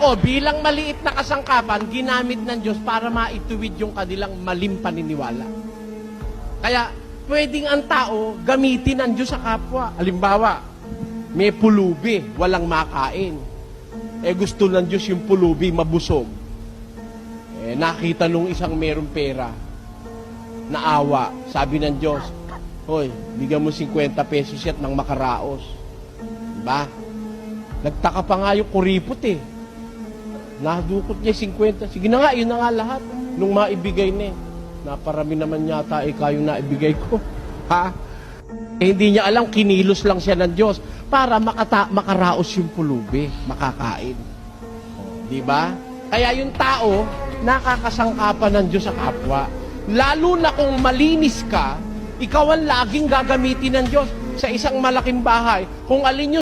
tao bilang maliit na kasangkapan, ginamit ng Diyos para maituwid yung kanilang maling paniniwala. Kaya, pwedeng ang tao gamitin ng Diyos sa kapwa. Halimbawa, may pulubi, walang makain. Gusto ng Diyos yung pulubi mabusog. Nakita nung isang merong pera, naawa, sabi ng Diyos, hoy, bigyan mo 50 pesos yan nang makaraos. Diba? Nagtaka pa nga yung kuripot Nadukot niya 50. Sige na nga, yun na nga lahat. Nung maibigay na naparami naman yata yung naibigay ko. Ha? Hindi niya alam, kinilos lang siya ng Diyos para makaraos yung pulubi, makakain. Diba? Kaya yung tao, nakakasangkapan ng Diyos sa kapwa. Lalo na kung malinis ka, ikaw ang laging gagamitin ng Diyos sa isang malaking bahay. Kung alin yung